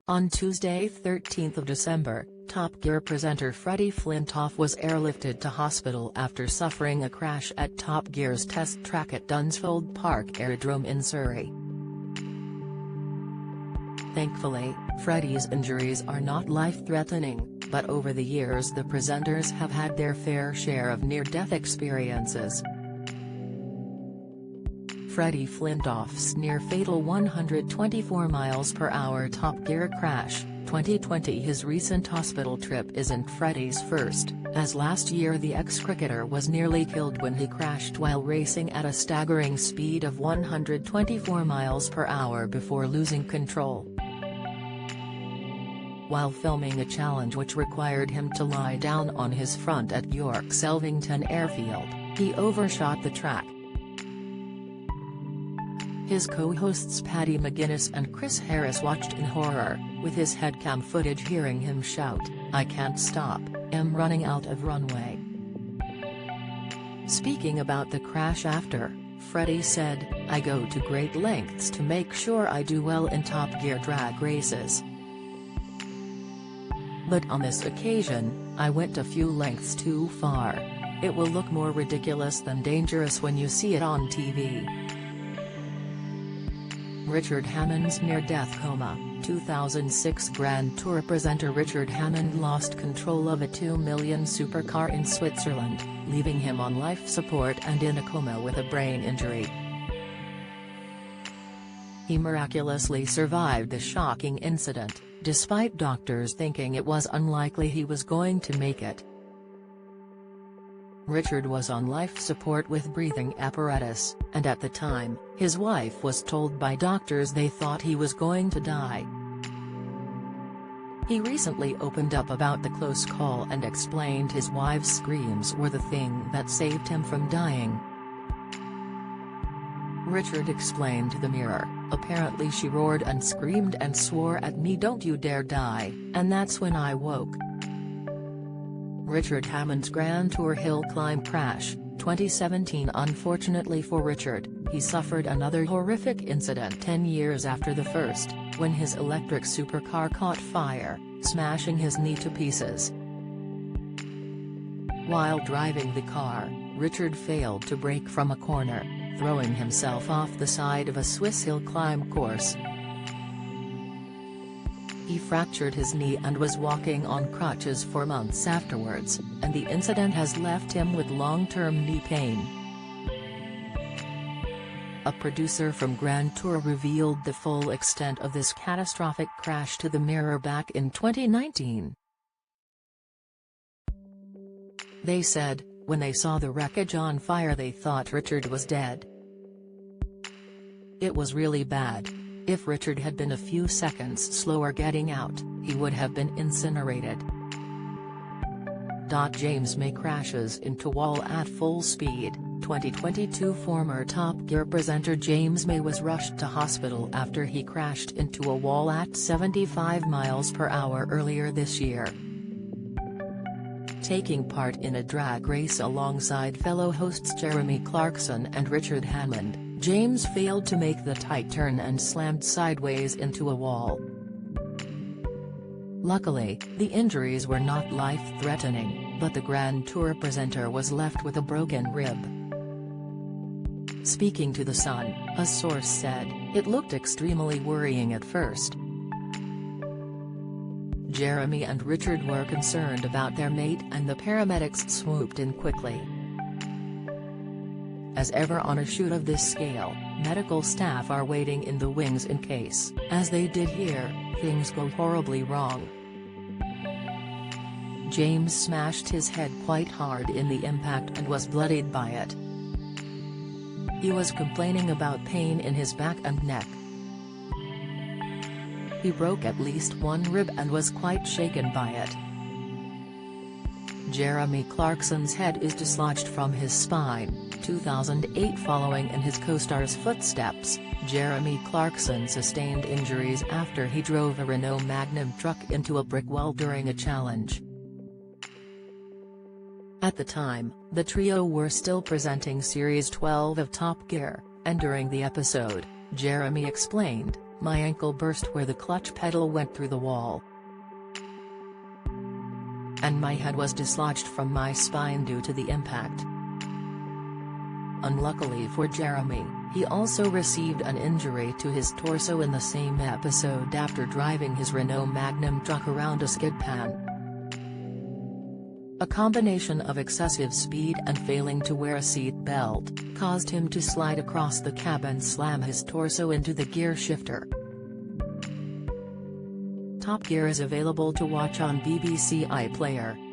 On Tuesday 13 December, Top Gear presenter Freddie Flintoff was airlifted to hospital after suffering a crash at Top Gear's test track at Dunsfold Park Aerodrome in Surrey. Thankfully, Freddie's injuries are not life-threatening, but over the years the presenters have had their fair share of near-death experiences. Freddie Flintoff's near-fatal 124 mph Top Gear crash, 2020. His recent hospital trip isn't Freddie's first, as last year the ex-cricketer was nearly killed when he crashed while racing at a staggering speed of 124 mph before losing control. While filming a challenge which required him to lie down on his front at York Selvington Airfield, he overshot the track. His co-hosts Paddy McGuinness and Chris Harris watched in horror, with his headcam footage hearing him shout, "I can't stop, I'm running out of runway." Speaking about the crash after, Freddie said, "I go to great lengths to make sure I do well in Top Gear drag races. But on this occasion, I went a few lengths too far. It will look more ridiculous than dangerous when you see it on TV." Richard Hammond's near-death coma. 2006 Grand Tour presenter Richard Hammond lost control of a 2 million supercar in Switzerland, leaving him on life support and in a coma with a brain injury. He miraculously survived the shocking incident, despite doctors thinking it was unlikely he was going to make it. Richard was on life support with breathing apparatus, and at the time, his wife was told by doctors they thought he was going to die. He recently opened up about the close call and explained his wife's screams were the thing that saved him from dying. Richard explained to the Mirror, "Apparently she roared and screamed and swore at me, 'Don't you dare die,' and that's when I woke." Richard Hammond's Grand Tour hill climb crash, 2017. Unfortunately for Richard, he suffered another horrific incident 10 years after the first, when his electric supercar caught fire, smashing his knee to pieces. While driving the car, Richard failed to brake from a corner, throwing himself off the side of a Swiss hill climb course. He fractured his knee and was walking on crutches for months afterwards, and the incident has left him with long-term knee pain. A producer from Grand Tour revealed the full extent of this catastrophic crash to the Mirror back in 2019. They said, when they saw the wreckage on fire they thought Richard was dead. It was really bad. If Richard had been a few seconds slower getting out, he would have been incinerated." James May crashes into wall at full speed. 2022 Former Top Gear presenter James May was rushed to hospital after he crashed into a wall at 75 mph earlier this year. Taking part in a drag race alongside fellow hosts Jeremy Clarkson and Richard Hammond, James failed to make the tight turn and slammed sideways into a wall. Luckily, the injuries were not life-threatening, but the Grand Tour presenter was left with a broken rib. Speaking to The Sun, a source said, "It looked extremely worrying at first. Jeremy and Richard were concerned about their mate and the paramedics swooped in quickly. As ever on a shoot of this scale, medical staff are waiting in the wings in case, as they did here, things go horribly wrong." James smashed his head quite hard in the impact and was bloodied by it. He was complaining about pain in his back and neck. He broke at least one rib and was quite shaken by it. Jeremy Clarkson's head is dislodged from his spine. 2008 Following in his co-star's footsteps, Jeremy Clarkson sustained injuries after he drove a Renault Magnum truck into a brick wall during a challenge. At the time, the trio were still presenting Series 12 of Top Gear, and during the episode, Jeremy explained, My ankle burst where the clutch pedal went through the wall. And my head was dislodged from my spine due to the impact. Unluckily for Jeremy, he also received an injury to his torso in the same episode after driving his Renault Magnum truck around a skid pan. A combination of excessive speed and failing to wear a seat belt caused him to slide across the cab and slam his torso into the gear shifter. Top Gear is available to watch on BBC iPlayer.